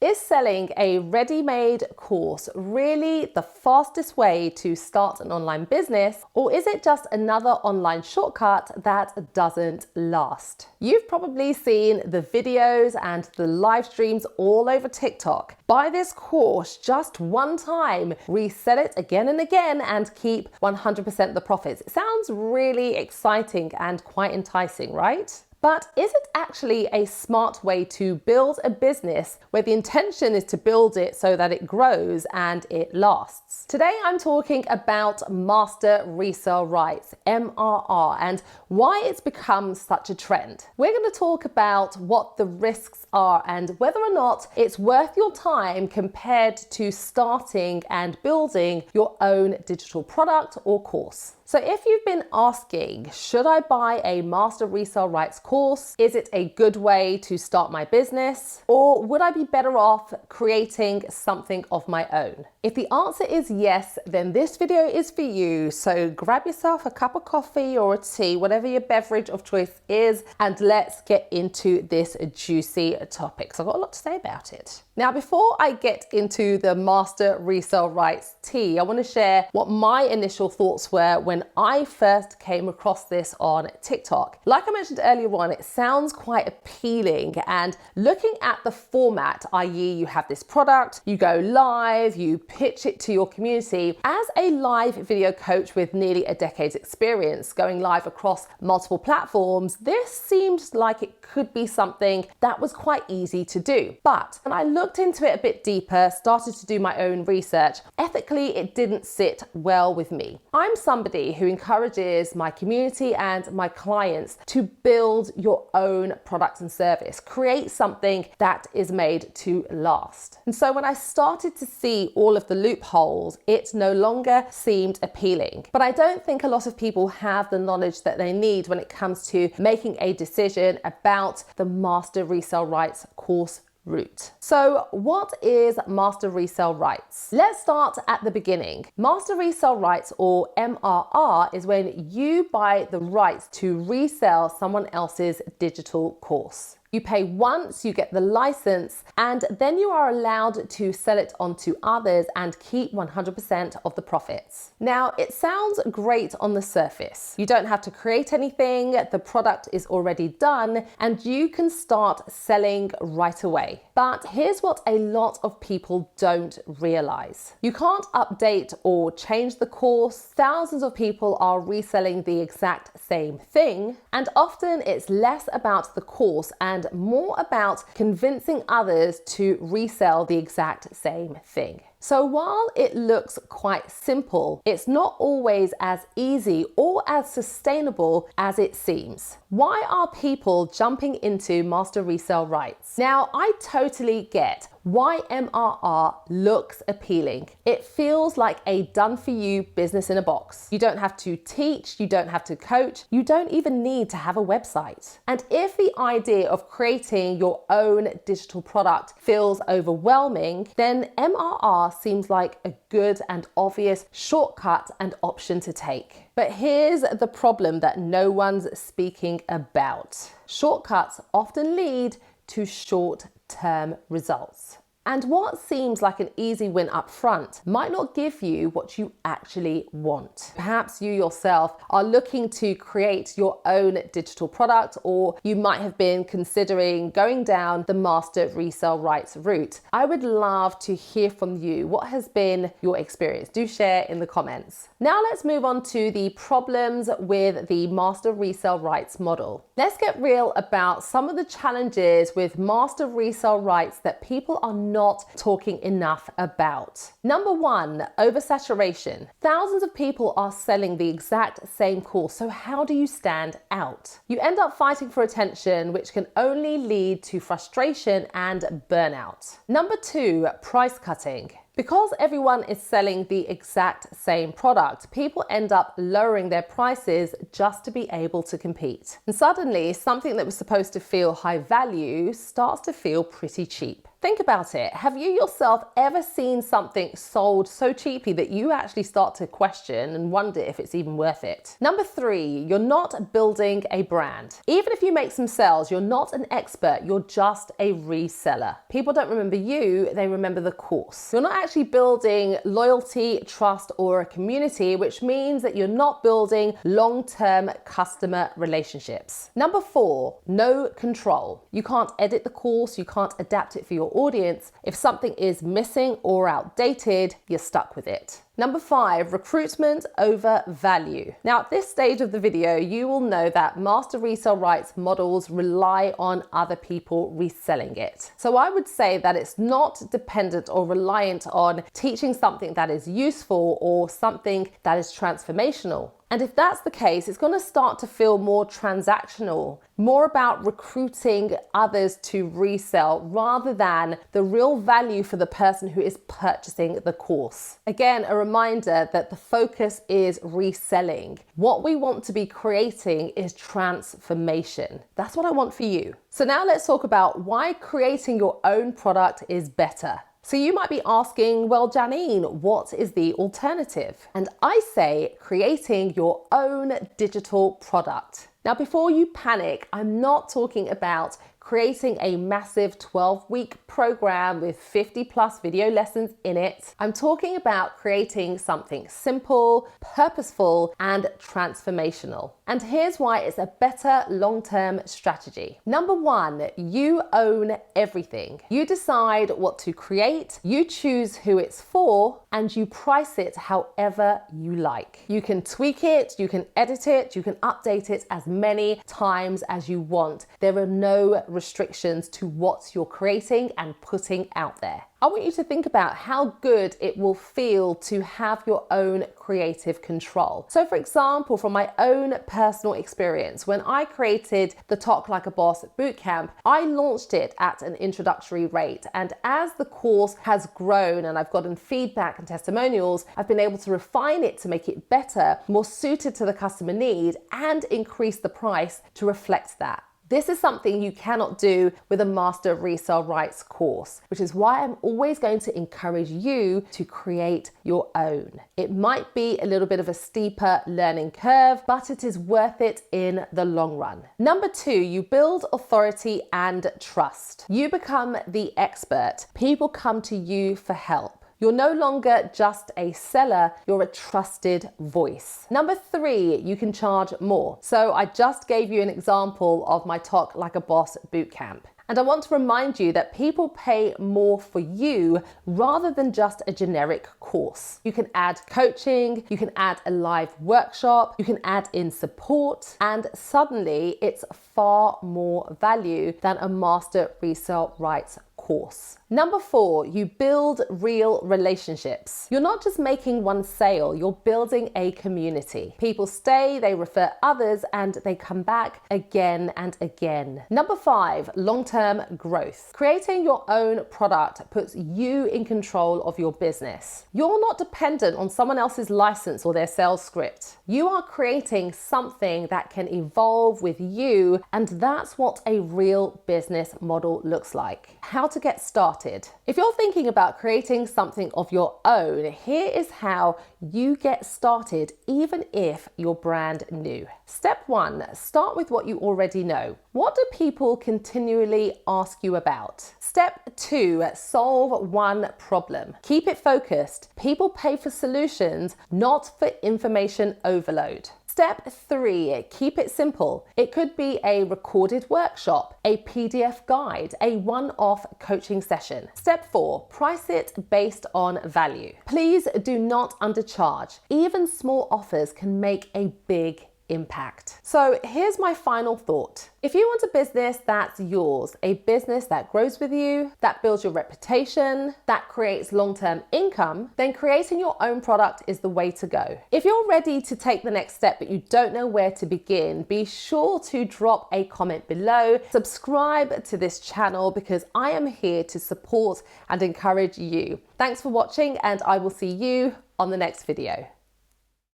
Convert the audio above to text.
Is selling a ready-made course really the fastest way to start an online business, or is it just another online shortcut that doesn't last? You've probably seen the videos and the live streams all over TikTok. Buy this course just one time, resell it again and again, and keep 100% the profits. It sounds really exciting and quite enticing, right? But is it actually a smart way to build a business where the intention is to build it so that it grows and it lasts? Today I'm talking about master resale rights, MRR, and why it's become such a trend. We're going to talk about what the risks are and whether or not it's worth your time compared to starting and building your own digital product or course. So if you've been asking, should I buy a master resale rights course? Is it a good way to start my business? Or would I be better off creating something of my own? If the answer is yes, then this video is for you. So grab yourself a cup of coffee or a tea, whatever your beverage of choice is, and let's get into this juicy topic. So I've got a lot to say about it. Now, before I get into the master resale rights tea, I want to share what my initial thoughts were when I first came across this on TikTok. Like I mentioned earlier on, it sounds quite appealing, and looking at the format, i.e. you have this product, you go live, you pitch it to your community. As a live video coach with nearly a decade's experience going live across multiple platforms, this seemed like it could be something that was quite easy to do. But when I looked into it a bit deeper, started to do my own research, ethically it didn't sit well with me. I'm somebody who encourages my community and my clients to build your own product and service, create something that is made to last. And so when I started to see all of the loopholes, it no longer seemed appealing. But I don't think a lot of people have the knowledge that they need when it comes to making a decision about the master resale rights course route. So what is master resale rights? Let's start at the beginning. Master resale rights, or MRR, is when you buy the rights to resell someone else's digital course. You pay once, you get the license, and then you are allowed to sell it on to others and keep 100% of the profits. Now, it sounds great on the surface. You don't have to create anything, the product is already done, and you can start selling right away. But here's what a lot of people don't realize. You can't update or change the course. Thousands of people are reselling the exact same thing, and often it's less about the course and more about convincing others to resell the exact same thing. So while it looks quite simple, it's not always as easy or as sustainable as it seems. Why are people jumping into master resale rights? Now, I totally get why MRR looks appealing. It feels like a done-for-you business in a box. You don't have to teach, you don't have to coach, you don't even need to have a website. And if the idea of creating your own digital product feels overwhelming, then MRR seems like a good and obvious shortcut and option to take. But here's the problem that no one's speaking about. Shortcuts often lead to short-term results. And what seems like an easy win up front might not give you what you actually want. Perhaps you yourself are looking to create your own digital product, or you might have been considering going down the master resale rights route. I would love to hear from you. What has been your experience? Do share in the comments. Now let's move on to the problems with the master resale rights model. Let's get real about some of the challenges with master resale rights that people are not talking enough about. Number one, oversaturation. Thousands of people are selling the exact same course, so how do you stand out? You end up fighting for attention, which can only lead to frustration and burnout. Number two, price cutting. Because everyone is selling the exact same product, people end up lowering their prices just to be able to compete. And suddenly, something that was supposed to feel high value starts to feel pretty cheap. Think about it. Have you yourself ever seen something sold so cheaply that you actually start to question and wonder if it's even worth it? Number 3, you're not building a brand. Even if you make some sales, you're not an expert, you're just a reseller. People don't remember you, they remember the course. You're not actually building loyalty, trust, or a community, which means that you're not building long-term customer relationships. Number 4, no control. You can't edit the course, you can't adapt it for your audience. If something is missing or outdated, you're stuck with it. Number 5, recruitment over value. Now, at this stage of the video, you will know that master resale rights models rely on other people reselling it. So I would say that it's not dependent or reliant on teaching something that is useful or something that is transformational. And if that's the case, it's going to start to feel more transactional, more about recruiting others to resell rather than the real value for the person who is purchasing the course. Again, a reminder that the focus is reselling. What we want to be creating is transformation. That's what I want for you. So now let's talk about why creating your own product is better. So you might be asking, well, Janine, what is the alternative? And I say creating your own digital product. Now, before you panic, I'm not talking about creating a massive 12-week program with 50+ video lessons in it. I'm talking about creating something simple, purposeful, and transformational. And here's why it's a better long-term strategy. Number 1, you own everything. You decide what to create, you choose who it's for, and you price it however you like. You can tweak it, you can edit it, you can update it as many times as you want. There are no restrictions to what you're creating and putting out there. I want you to think about how good it will feel to have your own creative control. So for example, from my own personal experience, when I created the Tok Like a Boss Bootcamp, I launched it at an introductory rate. And as the course has grown and I've gotten feedback and testimonials, I've been able to refine it to make it better, more suited to the customer need, and increase the price to reflect that. This is something you cannot do with a master resale rights course, which is why I'm always going to encourage you to create your own. It might be a little bit of a steeper learning curve, but it is worth it in the long run. Number 2, you build authority and trust. You become the expert. People come to you for help. You're no longer just a seller, you're a trusted voice. Number 3, you can charge more. So I just gave you an example of my Tok Like a Boss Bootcamp. And I want to remind you that people pay more for you rather than just a generic course. You can add coaching, you can add a live workshop, you can add in support, and suddenly it's far more value than a master resale rights course. Number 4, you build real relationships. You're not just making one sale, you're building a community. People stay, they refer others, and they come back again and again. Number 5, long-term growth. Creating your own product puts you in control of your business. You're not dependent on someone else's license or their sales script. You are creating something that can evolve with you, and that's what a real business model looks like. How to get started. If you're thinking about creating something of your own, here is how you get started even if you're brand new. Step 1, start with what you already know. What do people continually ask you about? Step 2, solve one problem. Keep it focused. People pay for solutions, not for information overload. Step 3, keep it simple. It could be a recorded workshop, a PDF guide, a one-off coaching session. Step 4, price it based on value. Please do not undercharge. Even small offers can make a big impact. So here's my final thought. If you want a business that's yours, a business that grows with you, that builds your reputation, that creates long-term income, then creating your own product is the way to go. If you're ready to take the next step but you don't know where to begin, be sure to drop a comment below. Subscribe to this channel because I am here to support and encourage you. Thanks for watching, and I will see you on the next video.